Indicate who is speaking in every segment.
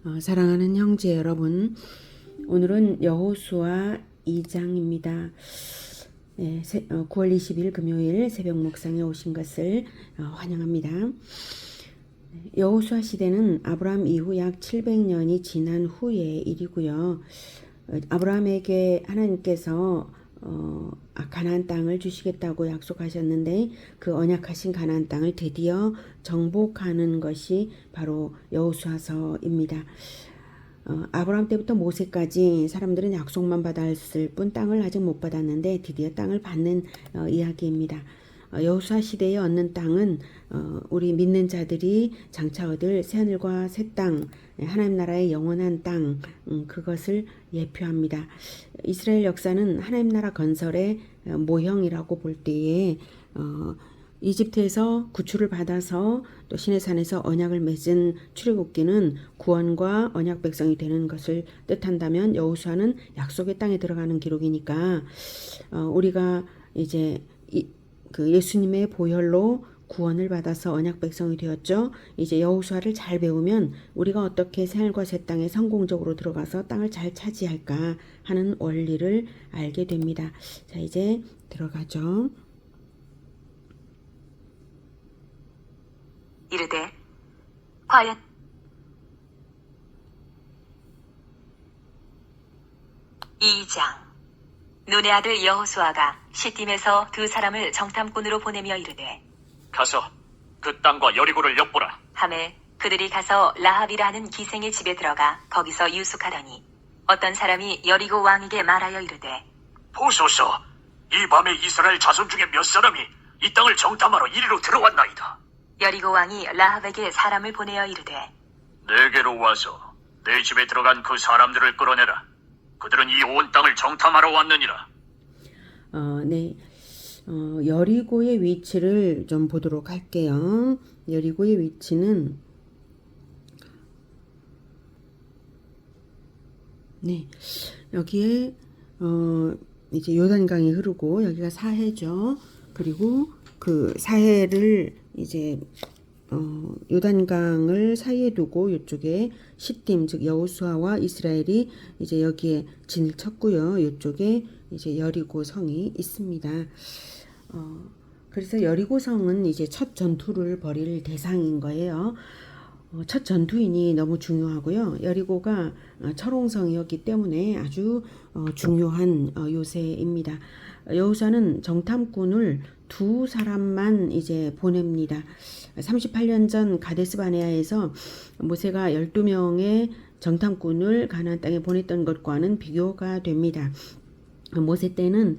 Speaker 1: 사랑하는 형제 여러분, 오늘은 여호수아 2장입니다. 9월 20일 금요일 새벽 목상에 오신 것을 환영합니다. 여호수아 시대는 아브라함 이후 약 700년이 지난 후의 일이고요. 아브라함에게 하나님께서 가나안 땅을 주시겠다고 약속하셨는데 그 언약하신 가나안 땅을 드디어 정복하는 것이 바로 여호수아서입니다. 아브라함 때부터 모세까지 사람들은 약속만 받았을 뿐 땅을 아직 못 받았는데 드디어 땅을 받는 이야기입니다. 여호수아 시대에 얻는 땅은 우리 믿는 자들이 장차 얻을 새하늘과 새 땅, 하나님 나라의 영원한 땅, 그것을 예표합니다. 이스라엘 역사는 하나님 나라 건설의 모형이라고 볼 때에 이집트에서 구출을 받아서 또 시내산에서 언약을 맺은 출애굽기는 구원과 언약 백성이 되는 것을 뜻한다면 여호수아는 약속의 땅에 들어가는 기록이니까 우리가 이제 그 예수님의 보혈로 구원을 받아서 언약 백성이 되었죠. 이제 여호수아를 잘 배우면 우리가 어떻게 새하늘과 새 땅에 성공적으로 들어가서 땅을 잘 차지할까 하는 원리를 알게 됩니다. 자, 이제 들어가죠.
Speaker 2: 이르되 과연 이장 눈의 아들 여호수아가 시딤에서 두 사람을 정탐꾼으로 보내며 이르되
Speaker 3: 가서 그 땅과 여리고를 엿보라.
Speaker 2: 하매 그들이 가서 라합이라 하는 기생의 집에 들어가 거기서 유숙하더니 어떤 사람이 여리고 왕에게 말하여 이르되
Speaker 3: 보소서, 이 밤에 이스라엘 자손 중에 몇 사람이 이 땅을 정탐하러 이리로 들어왔나이다.
Speaker 2: 여리고 왕이 라합에게 사람을 보내어 이르되
Speaker 3: 내게로 와서 내 집에 들어간 그 사람들을 끌어내라. 그들은 이 온 땅을 정탐하러 왔느니라.
Speaker 1: 네. 여리고의 위치를 좀 보도록 할게요. 여리고의 위치는 네. 여기에 이제 요단강이 흐르고 여기가 사해죠. 그리고 그 사해를 이제 요단강을 사이에 두고 이쪽에 시딤 즉 여호수아와 이스라엘이 이제 여기에 진을 쳤고요. 이쪽에 이제 여리고 성이 있습니다. 그래서 여리고 성은 이제 첫 전투를 벌일 대상인 거예요. 첫 전투인이 너무 중요하고요. 여리고가 철옹성이었기 때문에 아주 중요한 요새입니다. 여호수아는 정탐꾼을 두 사람만 이제 보냅니다. 38년 전 가데스 바네아에서 모세가 12명의 정탐꾼을 가나안 땅에 보냈던 것과는 비교가 됩니다. 모세 때는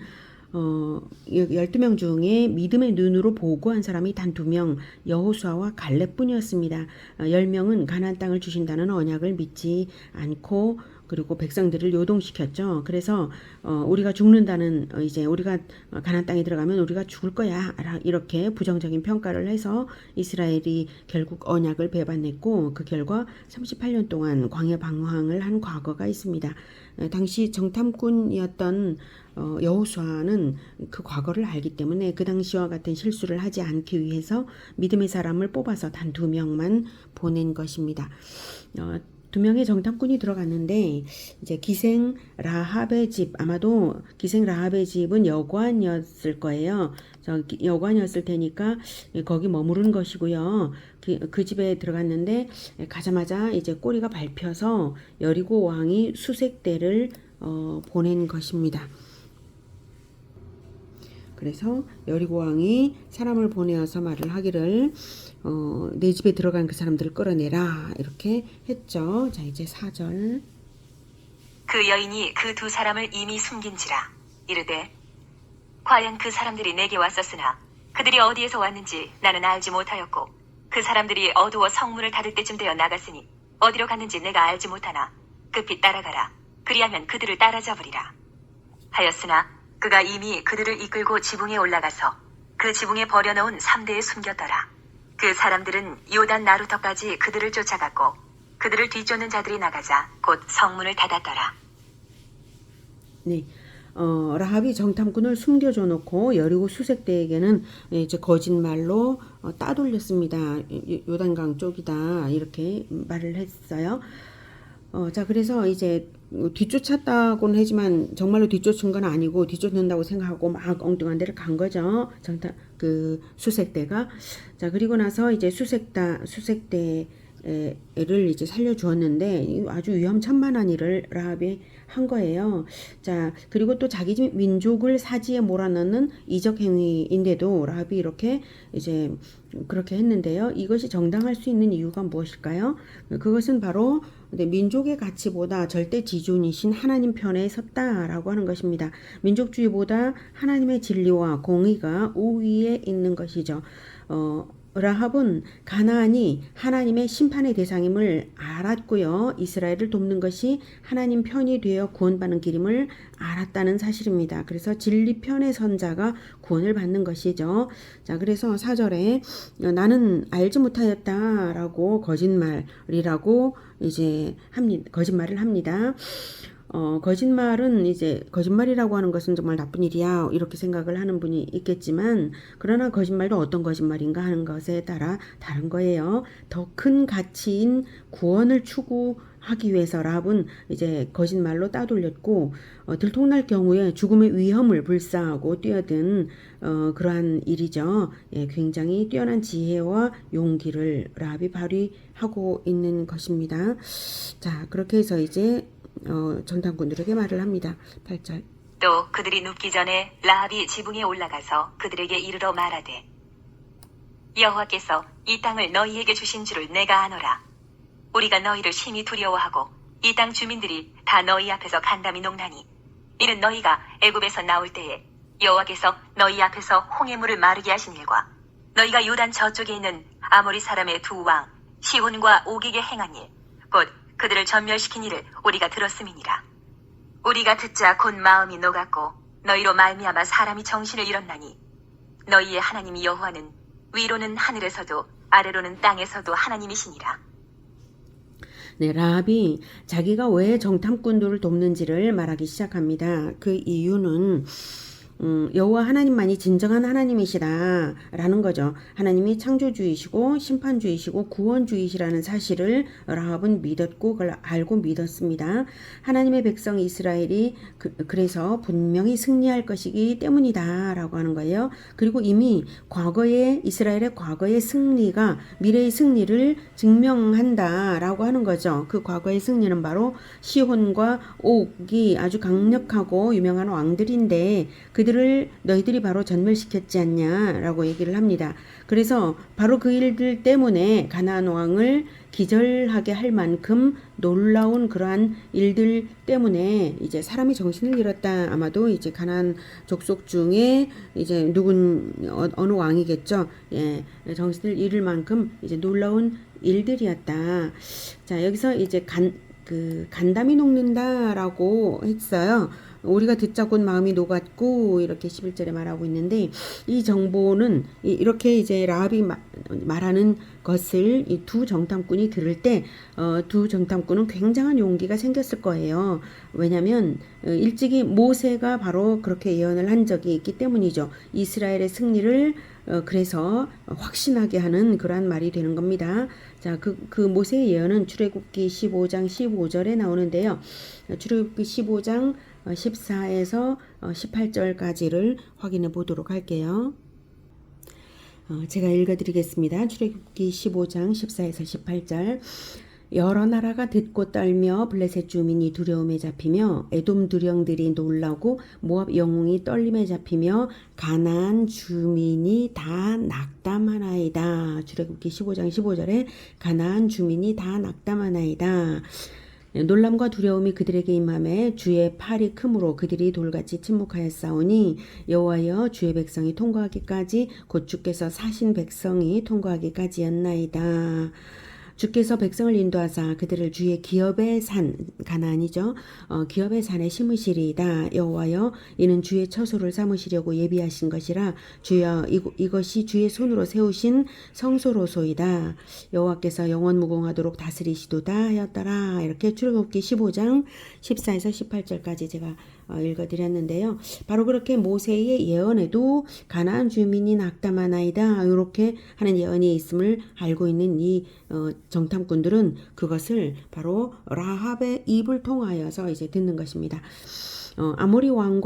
Speaker 1: 12명 중에 믿음의 눈으로 보고한 사람이 단 2명, 여호수아와 갈렙뿐이었습니다. 10명은 가나안 땅을 주신다는 언약을 믿지 않고 그리고 백성들을 요동시켰죠. 그래서 우리가 죽는다는 이제 우리가 가나안 땅에 들어가면 우리가 죽을 거야 이렇게 부정적인 평가를 해서 이스라엘이 결국 언약을 배반했고 그 결과 38년 동안 광야 방황을 한 과거가 있습니다. 당시 정탐꾼이었던 여호수아는 그 과거를 알기 때문에 그 당시와 같은 실수를 하지 않기 위해서 믿음의 사람을 뽑아서 단 2명만 보낸 것입니다. 2명의 정탐꾼이 들어갔는데 이제 기생 라합의 집, 아마도 기생 라합의 집은 여관이었을 거예요. 여관이었을 테니까 거기 머무른 것이고요. 그 집에 들어갔는데 가자마자 이제 꼬리가 밟혀서 여리고 왕이 수색대를 보낸 것입니다. 그래서 여리고 왕이 사람을 보내어서 말을 하기를 내 집에 들어간 그 사람들을 끌어내라 이렇게 했죠. 자, 이제 4절.
Speaker 2: 그 여인이 그 두 사람을 이미 숨긴지라 이르되 과연 그 사람들이 내게 왔었으나 그들이 어디에서 왔는지 나는 알지 못하였고 그 사람들이 어두워 성문을 닫을 때쯤 되어 나갔으니 어디로 갔는지 내가 알지 못하나 급히 따라가라. 그리하면 그들을 따라잡으리라 하였으나 그가 이미 그들을 이끌고 지붕에 올라가서 그 지붕에 버려놓은 3대에 숨겼더라. 그 사람들은 요단 나루터까지 그들을 쫓아갔고 그들을 뒤쫓는 자들이 나가자 곧 성문을 닫았더라.
Speaker 1: 네. 라합이 정탐꾼을 숨겨줘 놓고 여리고 수색대에게는 이제 거짓말로 따돌렸습니다. 요단강 쪽이다 이렇게 말을 했어요. 자, 그래서 이제 뒤쫓았다고는 하지만 정말로 뒤쫓은 건 아니고 뒤쫓는다고 생각하고 막 엉뚱한 데를 간 거죠. 수색대가. 자, 그리고 나서 이제 수색대를 이제 살려주었는데 아주 위험천만한 일을 라합이 한 거예요. 자, 그리고 또 자기 민족을 사지에 몰아넣는 이적 행위인데도 라합이 이렇게 이제 그렇게 했는데요. 이것이 정당할 수 있는 이유가 무엇일까요? 그것은 바로 민족의 가치보다 절대 지존이신 하나님 편에 섰다라고 하는 것입니다. 민족주의보다 하나님의 진리와 공의가 우위에 있는 것이죠. 라합은 가나안이 하나님의 심판의 대상임을 알았고요. 이스라엘을 돕는 것이 하나님 편이 되어 구원받는 길임을 알았다는 사실입니다. 그래서 진리 편에 선 자가 구원을 받는 것이죠. 자, 그래서 4절에 나는 알지 못하였다라고 거짓말이라고 이제 거짓말을 합니다. 거짓말은 이제 거짓말이라고 하는 것은 정말 나쁜 일이야 이렇게 생각을 하는 분이 있겠지만 그러나 거짓말도 어떤 거짓말인가 하는 것에 따라 다른 거예요. 더 큰 가치인 구원을 추구하기 위해서 라합은 이제 거짓말로 따돌렸고 들통날 경우에 죽음의 위험을 불사하고 뛰어든 그러한 일이죠. 예, 굉장히 뛰어난 지혜와 용기를 라합이 발휘하고 있는 것입니다. 자, 그렇게 해서 이제 정탐꾼들에게 말을 합니다. 8절.
Speaker 2: 또 그들이 눕기 전에 라합이 지붕에 올라가서 그들에게 이르러 말하되 여호와께서 이 땅을 너희에게 주신 줄을 내가 아노라. 우리가 너희를 심히 두려워하고 이 땅 주민들이 다 너희 앞에서 간담이 녹나니 이는 너희가 애굽에서 나올 때에 여호와께서 너희 앞에서 홍해물을 마르게 하신 일과 너희가 요단 저쪽에 있는 아모리 사람의 두 왕 시혼과 오게게 행한 일 곧 그들을 전멸시킨 일을 우리가 들었음이니라. 우리가 듣자 곧 마음이 녹았고 너희로 말미암아 사람이 정신을 잃었나니 너희의 하나님 여호와는 위로는 하늘에서도 아래로는 땅에서도 하나님이시니라.
Speaker 1: 네, 라합이 자기가 왜 정탐꾼들을 돕는지를 말하기 시작합니다. 그 이유는 여호와 하나님만이 진정한 하나님이시다라는 거죠. 하나님이 창조주이시고 심판주이시고 구원주이시라는 사실을 라합은 믿었고 그걸 알고 믿었습니다. 하나님의 백성 이스라엘이 그래서 분명히 승리할 것이기 때문이다라고 하는 거예요. 그리고 이미 이스라엘의 과거의 승리가 미래의 승리를 증명한다라고 하는 거죠. 그 과거의 승리는 바로 시혼과 옥이 아주 강력하고 유명한 왕들인데 그들을 너희들이 바로 전멸시켰지 않냐라고 얘기를 합니다. 그래서 바로 그 일들 때문에 가나안 왕을 기절하게 할 만큼 놀라운 그러한 일들 때문에 이제 사람이 정신을 잃었다. 아마도 이제 가나안 족속 중에 이제 어느 왕이겠죠. 예, 정신을 잃을 만큼 이제 놀라운 일들이었다. 자, 여기서 이제 간담이 녹는다라고 했어요. 우리가 듣자 곧 마음이 녹았고 이렇게 11절에 말하고 있는데 이 정보는 이렇게 이제 라합이 말하는 것을 이 두 정탐꾼이 들을 때 두 정탐꾼은 굉장한 용기가 생겼을 거예요. 왜냐하면 일찍이 모세가 바로 그렇게 예언을 한 적이 있기 때문이죠. 이스라엘의 승리를 그래서 확신하게 하는 그러한 말이 되는 겁니다. 자, 그 모세의 예언은 출애굽기 15장 15절에 나오는데요. 출애굽기 15장 14에서 18절까지를 확인해 보도록 할게요. 제가 읽어드리겠습니다. 출애굽기 15장 14에서 18절. 여러 나라가 듣고 떨며 블레셋 주민이 두려움에 잡히며 에돔 두령들이 놀라고 모압 영웅이 떨림에 잡히며 가나안 주민이 다 낙담하나이다. 출애굽기 15장 15절에 가나안 주민이 다 낙담하나이다. 놀람과 두려움이 그들에게 임함에 주의 팔이 크므로 그들이 돌같이 침묵하였사오니 여호와여 주의 백성이 통과하기까지 곧 주께서 사신 백성이 통과하기까지였나이다. 주께서 백성을 인도하사 그들을 주의 기업의 산 가나안이죠. 기업의 산에 심으시리이다. 여호와여 이는 주의 처소를 삼으시려고 예비하신 것이라 주여 이것이 주의 손으로 세우신 성소로소이다. 여호와께서 영원 무궁하도록 다스리시도다 하였더라. 이렇게 출애굽기 15장 14에서 18절까지 제가 읽어드렸는데요. 바로 그렇게 모세의 예언에도 가나안 주민이 낙담하나이다 이렇게 하는 예언이 있음을 알고 있는 이 정탐꾼들은 그것을 바로 라합의 입을 통하여서 이제 듣는 것입니다. 아모리 왕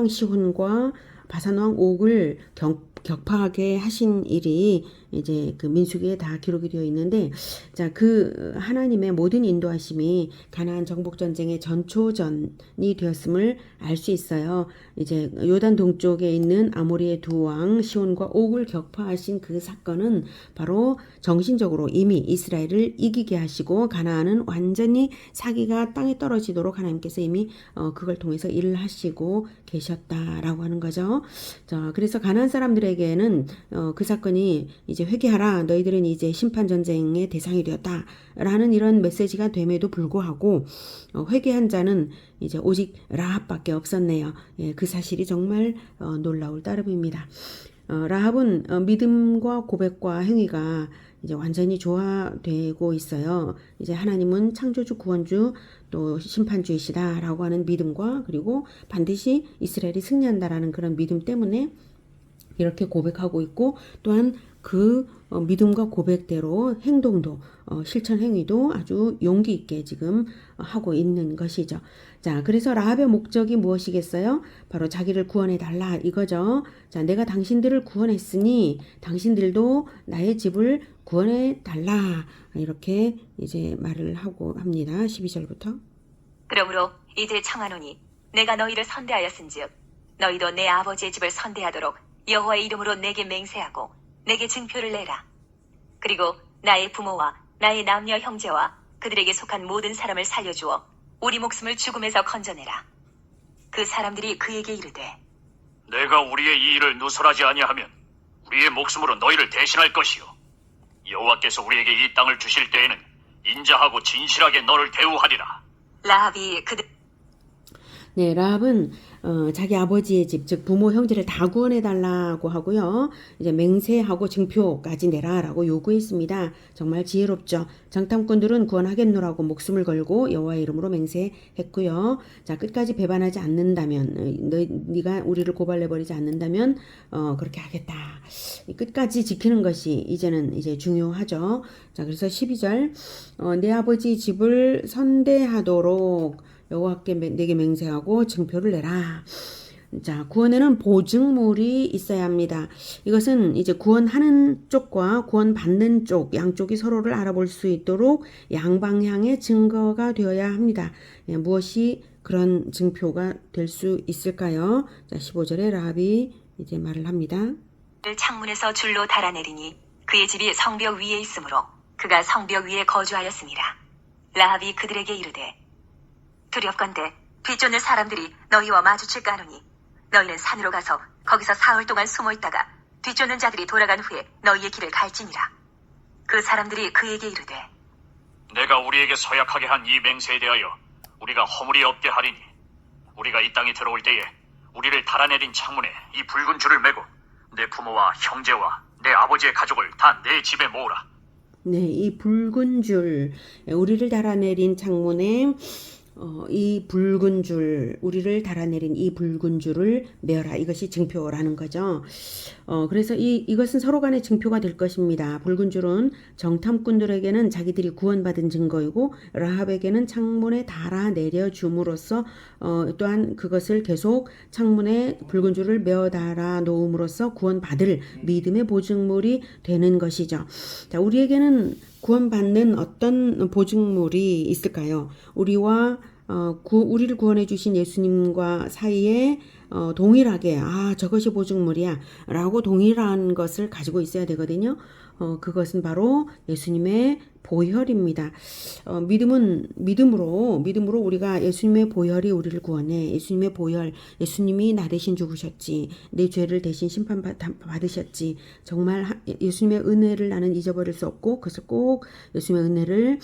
Speaker 1: 시혼과 바산 왕 옥을 격파하게 하신 일이 이제 그 민수기에 다 기록이 되어 있는데, 자, 그 하나님의 모든 인도하심이 가나안 정복 전쟁의 전초전이 되었음을 알 수 있어요. 이제 요단 동쪽에 있는 아모리의 두 왕 시온과 옥을 격파하신 그 사건은 바로 정신적으로 이미 이스라엘을 이기게 하시고 가나안은 완전히 사기가 땅에 떨어지도록 하나님께서 이미 그걸 통해서 일을 하시고 계셨다라고 하는 거죠. 자, 그래서 가나안 사람들에게는 그 사건이 이제 회개하라, 너희들은 이제 심판 전쟁의 대상이 되었다라는 이런 메시지가 됨에도 불구하고 회개한 자는 이제 오직 라합밖에 없었네요. 예, 그 사실이 정말 놀라울 따름입니다. 라합은 믿음과 고백과 행위가 이제 완전히 조화되고 있어요. 이제 하나님은 창조주, 구원주, 또 심판주이시다라고 하는 믿음과 그리고 반드시 이스라엘이 승리한다라는 그런 믿음 때문에 이렇게 고백하고 있고, 또한 그 믿음과 고백대로 행동도 실천 행위도 아주 용기 있게 지금 하고 있는 것이죠. 자, 그래서 라합의 목적이 무엇이겠어요? 바로 자기를 구원해 달라 이거죠. 자, 내가 당신들을 구원했으니 당신들도 나의 집을 구원해 달라 이렇게 이제 말을 하고 합니다. 12절부터.
Speaker 2: 그러므로 이제 청하노니 내가 너희를 선대하였은즉 너희도 내 아버지의 집을 선대하도록 여호와의 이름으로 내게 맹세하고 내게 증표를 내라. 그리고 나의 부모와 나의 남녀 형제와 그들에게 속한 모든 사람을 살려주어 우리 목숨을 죽음에서 건져내라. 그 사람들이 그에게 이르되
Speaker 3: 내가 우리의 이 일을 누설하지 아니하면 우리의 목숨으로 너희를 대신할 것이요 여호와께서 우리에게 이 땅을 주실 때에는 인자하고 진실하게 너를 대우하리라.
Speaker 2: 라합이 그들
Speaker 1: 네, 라합은 자기 아버지의 집, 즉 부모 형제를 다 구원해 달라고 하고요. 이제 맹세하고 증표까지 내라라고 요구했습니다. 정말 지혜롭죠. 정탐꾼들은 구원하겠노라고 목숨을 걸고 여호와의 이름으로 맹세했고요. 자, 끝까지 배반하지 않는다면, 네가 우리를 고발해 버리지 않는다면 그렇게 하겠다. 끝까지 지키는 것이 이제는 이제 중요하죠. 자, 그래서 12절 내 아버지 집을 선대하도록 여호와께 내게 맹세하고 증표를 내라. 자, 구원에는 보증물이 있어야 합니다. 이것은 이제 구원하는 쪽과 구원받는 쪽, 양쪽이 서로를 알아볼 수 있도록 양방향의 증거가 되어야 합니다. 예, 무엇이 그런 증표가 될 수 있을까요? 자, 15절에 라합이 이제 말을 합니다.
Speaker 2: 창문에서 줄로 달아내리니 그의 집이 성벽 위에 있으므로 그가 성벽 위에 거주하였습니다. 라합이 그들에게 이르되 두렵건대 뒤쫓는 사람들이 너희와 마주칠까 하노니 너희는 산으로 가서 거기서 사흘 동안 숨어 있다가 뒤쫓는 자들이 돌아간 후에 너희의 길을 갈지니라. 그 사람들이 그에게 이르되
Speaker 3: 내가 우리에게 서약하게 한 이 맹세에 대하여 우리가 허물이 없게 하리니 우리가 이 땅에 들어올 때에 우리를 달아내린 창문에 이 붉은 줄을 메고 내 부모와 형제와 내 아버지의 가족을 다 내 집에 모으라.
Speaker 1: 네, 이 붉은 줄, 우리를 달아내린 창문에 이 붉은 줄, 우리를 달아내린 이 붉은 줄을 메어라. 이것이 증표라는 거죠. 그래서 이것은 서로 간의 증표가 될 것입니다. 붉은 줄은 정탐꾼들에게는 자기들이 구원받은 증거이고, 라합에게는 창문에 달아내려 줌으로써, 또한 그것을 계속 창문에 붉은 줄을 메어 달아 놓음으로써 구원받을 믿음의 보증물이 되는 것이죠. 자, 우리에게는 구원받는 어떤 보증물이 있을까요? 우리를 구원해 주신 예수님과 사이에 동일하게 저것이 보증물이야 라고 동일한 것을 가지고 있어야 되거든요. 그것은 바로 예수님의 보혈입니다. 믿음으로 우리가 예수님의 보혈이 우리를 구원해. 예수님의 보혈, 예수님이 나 대신 죽으셨지, 내 죄를 대신 심판 받으셨지. 정말 예수님의 은혜를 나는 잊어버릴 수 없고, 그것을 꼭 예수님의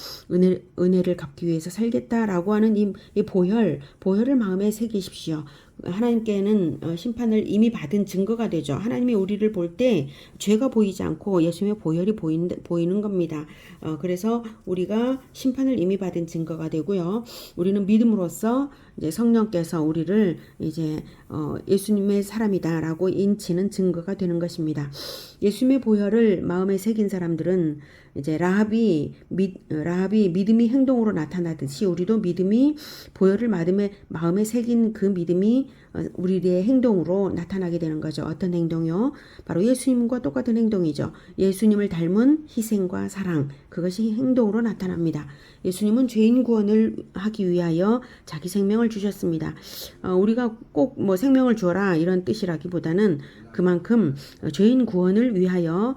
Speaker 1: 은혜를 갚기 위해서 살겠다라고 하는 이 보혈을 마음에 새기십시오. 하나님께는 심판을 이미 받은 증거가 되죠. 하나님이 우리를 볼 때 죄가 보이지 않고 예수님의 보혈이 보이는 겁니다. 그래서 우리가 심판을 이미 받은 증거가 되고요. 우리는 믿음으로써 이제 성령께서 우리를 이제 예수님의 사람이다라고 인치는 증거가 되는 것입니다. 예수님의 보혈을 마음에 새긴 사람들은 이제 라합이 믿음이 행동으로 나타나듯이 우리도 믿음이 보혈을 마음에 새긴 그 믿음이 우리의 행동으로 나타나게 되는 거죠. 어떤 행동이요? 바로 예수님과 똑같은 행동이죠. 예수님을 닮은 희생과 사랑, 그것이 행동으로 나타납니다. 예수님은 죄인 구원을 하기 위하여 자기 생명을 주셨습니다. 우리가 꼭 뭐 생명을 주어라 이런 뜻이라기보다는 그만큼 죄인 구원을 위하여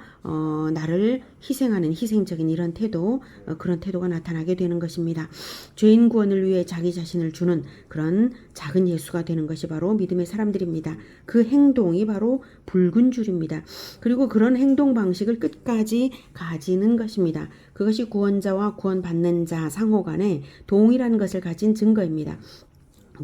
Speaker 1: 나를 희생하는 희생적인 이런 태도, 그런 태도가 나타나게 되는 것입니다. 죄인 구원을 위해 자기 자신을 주는 그런 작은 예수가 되는 것이 바로 믿음의 사람들입니다. 그 행동이 바로 붉은 줄입니다. 그리고 그런 행동 방식을 끝까지 가지는 것입니다. 그것이 구원자와 구원받는 자 상호 간에 동일한 것을 가진 증거입니다.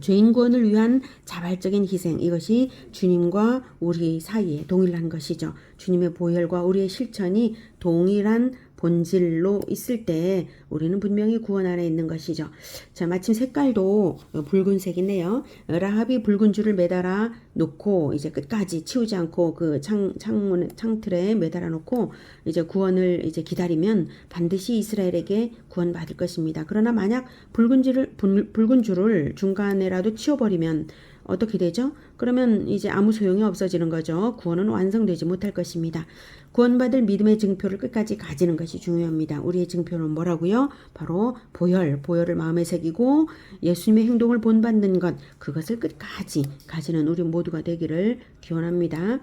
Speaker 1: 죄인 구원을 위한 자발적인 희생, 이것이 주님과 우리 사이에 동일한 것이죠. 주님의 보혈과 우리의 실천이 동일한 본질로 있을 때 우리는 분명히 구원 안에 있는 것이죠. 자, 마침 색깔도 붉은색이네요. 라합이 붉은 줄을 매달아 놓고 이제 끝까지 치우지 않고 그 창틀에 매달아 놓고 이제 구원을 이제 기다리면 반드시 이스라엘에게 구원받을 것입니다. 그러나 만약 붉은 줄을 중간에라도 치워버리면 어떻게 되죠? 그러면 이제 아무 소용이 없어지는 거죠. 구원은 완성되지 못할 것입니다. 구원받을 믿음의 증표를 끝까지 가지는 것이 중요합니다. 우리의 증표는 뭐라고요? 바로 보혈을 마음에 새기고 예수님의 행동을 본받는 것, 그것을 끝까지 가지는 우리 모두가 되기를 기원합니다.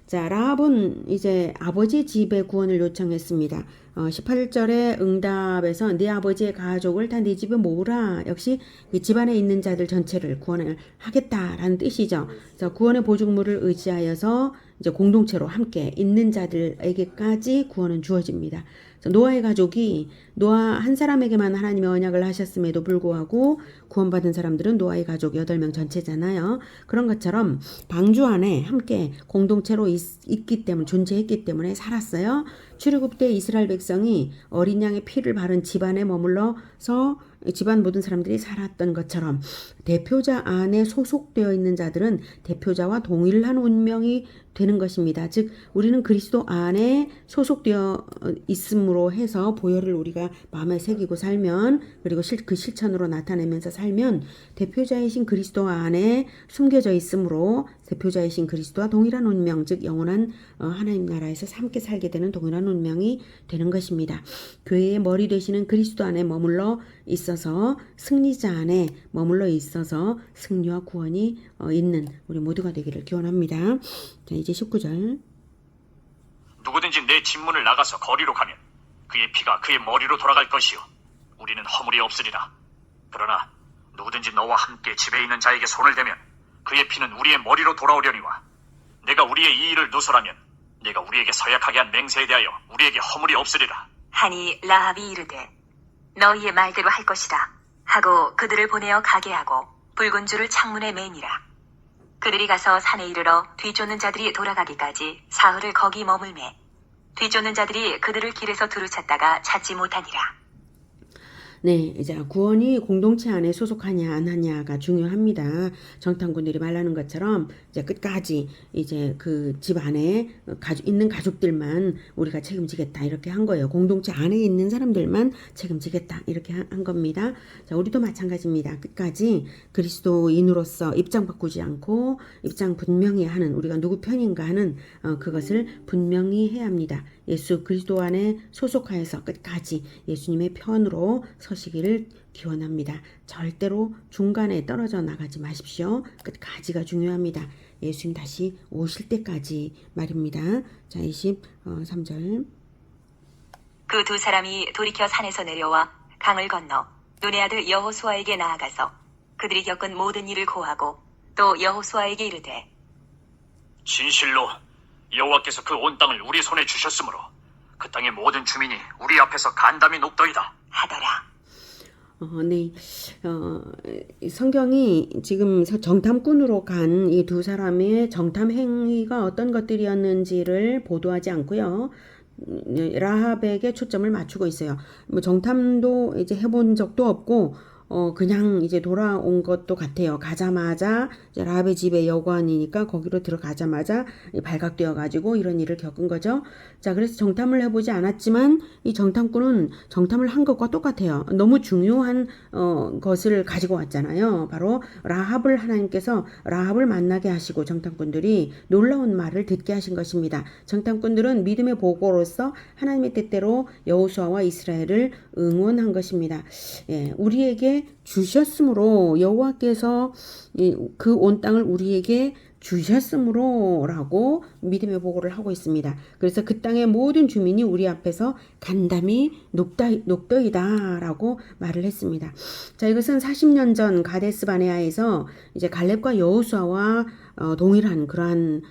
Speaker 1: 자, 라합은 이제 아버지 집의 구원을 요청했습니다. 18절의 응답에서 네 아버지의 가족을 다 네 집에 모으라. 역시 그 집안에 있는 자들 전체를 구원을 하겠다라는 뜻이죠. 그래서 구원의 보증물을 의지하여서 이제 공동체로 함께 있는 자들에게까지 구원은 주어집니다. 노아의 가족이 노아 한 사람에게만 하나님의 언약을 하셨음에도 불구하고 구원받은 사람들은 노아의 가족 8명 전체잖아요. 그런 것처럼 방주 안에 함께 공동체로 있기 때문에 존재했기 때문에 살았어요. 출애굽 때 이스라엘 백성이 어린 양의 피를 바른 집안에 머물러서 집안 모든 사람들이 살았던 것처럼 대표자 안에 소속되어 있는 자들은 대표자와 동일한 운명이 되는 것입니다. 즉 우리는 그리스도 안에 소속되어 있음으로 해서 보혈을 우리가 마음에 새기고 살면, 그리고 그 실천으로 나타내면서 살면 대표자이신 그리스도 안에 숨겨져 있으므로 대표자이신 그리스도와 동일한 운명, 즉 영원한 하나님 나라에서 함께 살게 되는 동일한 운명이 되는 것입니다. 교회의 머리 되시는 그리스도 안에 머물러 있어서, 승리자 안에 머물러 있어서 승리와 구원이 있는 우리 모두가 되기를 기원합니다. 자, 이제 19절.
Speaker 3: 누구든지 내 집문을 나가서 거리로 가면 그의 피가 그의 머리로 돌아갈 것이요 우리는 허물이 없으리라. 그러나 누구든지 너와 함께 집에 있는 자에게 손을 대면 그의 피는 우리의 머리로 돌아오려니와 내가 우리의 이 일을 누설하면 내가 우리에게 서약하게 한 맹세에 대하여 우리에게 허물이 없으리라.
Speaker 2: 하니 라합이 이르되 너희의 말대로 할 것이다 하고 그들을 보내어 가게 하고 붉은 줄을 창문에 매니라. 그들이 가서 산에 이르러 뒤쫓는 자들이 돌아가기까지 사흘을 거기 머물매 뒤쫓는 자들이 그들을 길에서 두루 찾다가 찾지 못하니라.
Speaker 1: 네, 이제 구원이 공동체 안에 소속하냐 안 하냐가 중요합니다. 정탐꾼들이 말하는 것처럼 이제 끝까지 이제 그 집 안에 있는 가족들만 우리가 책임지겠다 이렇게 한 거예요. 공동체 안에 있는 사람들만 책임지겠다 이렇게 한 겁니다. 자, 우리도 마찬가지입니다. 끝까지 그리스도인으로서 입장 바꾸지 않고 입장 분명히 하는, 우리가 누구 편인가 하는 그것을 분명히 해야 합니다. 예수 그리스도 안에 소속하여서 끝까지 예수님의 편으로 서시기를 기원합니다. 절대로 중간에 떨어져 나가지 마십시오. 끝까지가 중요합니다. 예수님 다시 오실 때까지 말입니다. 자, 23절.
Speaker 2: 그 두 사람이 돌이켜 산에서 내려와 강을 건너 눈의 아들 여호수아에게 나아가서 그들이 겪은 모든 일을 고하고 또 여호수아에게 이르되
Speaker 3: 진실로 여호와께서 그 온 땅을 우리 손에 주셨으므로 그 땅의 모든 주민이 우리 앞에서 간담이 높더이다
Speaker 2: 하더라.
Speaker 1: 네. 성경이 지금 정탐꾼으로 간 이 두 사람의 정탐 행위가 어떤 것들이었는지를 보도하지 않고요. 라합에게 초점을 맞추고 있어요. 뭐 정탐도 이제 해본 적도 없고, 그냥 이제 돌아온 것도 같아요. 가자마자 이제 라합의 집에 여관이니까 거기로 들어가자마자 발각되어 가지고 이런 일을 겪은 거죠. 자, 그래서 정탐을 해보지 않았지만 이 정탐꾼은 정탐을 한 것과 똑같아요. 너무 중요한 것을 가지고 왔잖아요. 바로 라합을 하나님께서 라합을 만나게 하시고 정탐꾼들이 놀라운 말을 듣게 하신 것입니다. 정탐꾼들은 믿음의 보고로서 하나님의 뜻대로 여호수아와 이스라엘을 응원한 것입니다. 예, 우리에게 주셨으므로 여호와께서 그 온 땅을 우리에게 주셨으므로라고 믿음의 보고를 하고 있습니다. 그래서 그 땅의 모든 주민이 우리 앞에서 간담이 녹더이다라고 말을 했습니다. 자, 이것은 40년 전 가데스 바네아에서 이제 갈렙과 여호수아와 동일한 그러한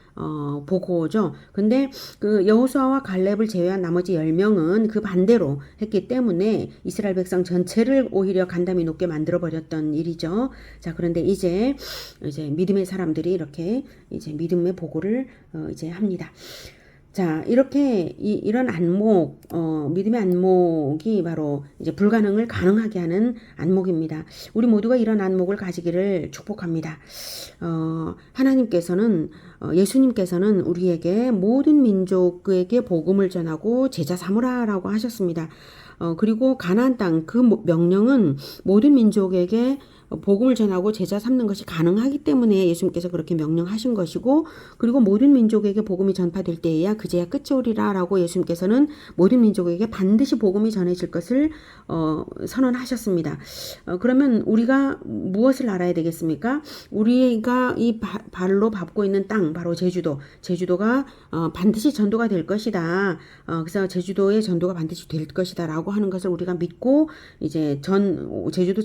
Speaker 1: 보고죠. 근데 그 여호수아와 갈렙을 제외한 나머지 10명은 그 반대로 했기 때문에 이스라엘 백성 전체를 오히려 간담이 높게 만들어 버렸던 일이죠. 자, 그런데 이제 믿음의 사람들이 이렇게 이제 믿음의 보고를 이제 합니다. 자, 이렇게 이런 안목, 믿음의 안목이 바로 이제 불가능을 가능하게 하는 안목입니다. 우리 모두가 이런 안목을 가지기를 축복합니다. 하나님께서는 예수님께서는 우리에게 모든 민족에게 복음을 전하고 제자 삼으라라고 하셨습니다. 그리고 가나안 땅 그 명령은 모든 민족에게 복음을 전하고 제자 삼는 것이 가능하기 때문에 예수님께서 그렇게 명령하신 것이고, 그리고 모든 민족에게 복음이 전파될 때에야 그제야 끝이 오리라 라고 예수님께서는 모든 민족에게 반드시 복음이 전해질 것을 선언하셨습니다. 그러면 우리가 무엇을 알아야 되겠습니까? 우리가 이 발로 밟고 있는 땅, 바로 제주도가 반드시 전도가 될 것이다. 그래서 제주도의 전도가 반드시 될 것이다 라고 하는 것을 우리가 믿고 이제 제주도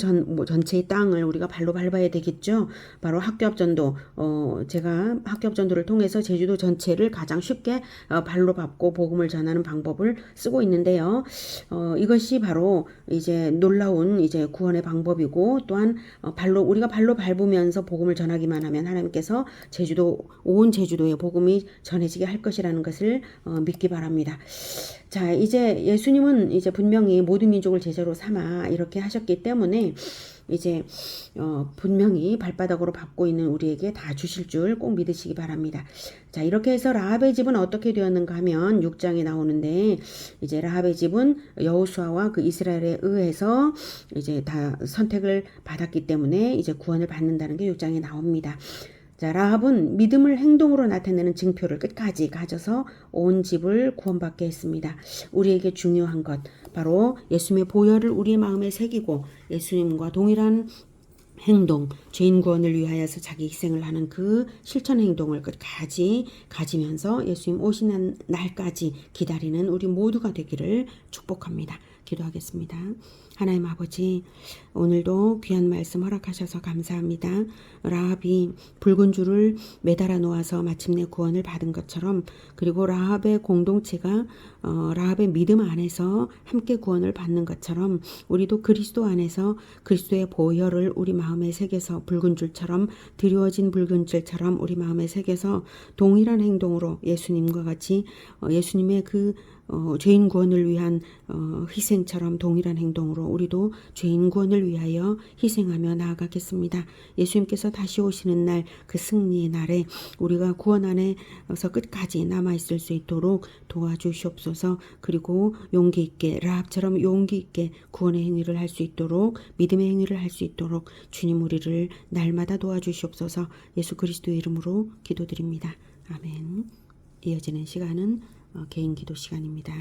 Speaker 1: 전체의 땅 우리가 발로 밟아야 되겠죠. 바로 학교합전도, 제가 학교합전도를 통해서 제주도 전체를 가장 쉽게 발로 밟고 복음을 전하는 방법을 쓰고 있는데요. 이것이 바로 이제 놀라운 이제 구원의 방법이고, 또한 우리가 발로 밟으면서 복음을 전하기만 하면 하나님께서 온 제주도에 복음이 전해지게 할 것이라는 것을 믿기 바랍니다. 자, 이제 예수님은 이제 분명히 모든 민족을 제자로 삼아 이렇게 하셨기 때문에 이제 분명히 발바닥으로 밟고 있는 우리에게 다 주실 줄 꼭 믿으시기 바랍니다. 자, 이렇게 해서 라합의 집은 어떻게 되었는가 하면 6장에 나오는데, 이제 라합의 집은 여호수아와 그 이스라엘에 의해서 이제 다 선택을 받았기 때문에 이제 구원을 받는다는 게 6장에 나옵니다. 자, 라합은 믿음을 행동으로 나타내는 증표를 끝까지 가져서 온 집을 구원받게 했습니다. 우리에게 중요한 것, 바로 예수님의 보혈을 우리의 마음에 새기고 예수님과 동일한 행동, 죄인 구원을 위하여서 자기 희생을 하는 그 실천 행동을 끝까지 가지면서 예수님 오시는 날까지 기다리는 우리 모두가 되기를 축복합니다. 기도하겠습니다. 하나님 아버지, 오늘도 귀한 말씀 허락하셔서 감사합니다. 라합이 붉은 줄을 매달아 놓아서 마침내 구원을 받은 것처럼, 그리고 라합의 공동체가 라합의 믿음 안에서 함께 구원을 받는 것처럼, 우리도 그리스도 안에서 그리스도의 보혈을 우리 마음에 새겨서 붉은 줄처럼, 드리워진 붉은 줄처럼 우리 마음에 새겨서 동일한 행동으로 예수님과 같이 예수님의 그 죄인 구원을 위한 희생처럼 동일한 행동으로 우리도 죄인 구원을 위하여 희생하며 나아가겠습니다. 예수님께서 다시 오시는 날, 그 승리의 날에 우리가 구원 안에서 끝까지 남아있을 수 있도록 도와주시옵소서. 그리고 용기 있게, 라합처럼 용기 있게 구원의 행위를 할 수 있도록, 믿음의 행위를 할 수 있도록 주님 우리를 날마다 도와주시옵소서. 예수 그리스도의 이름으로 기도드립니다. 아멘. 이어지는 시간은 개인 기도 시간입니다.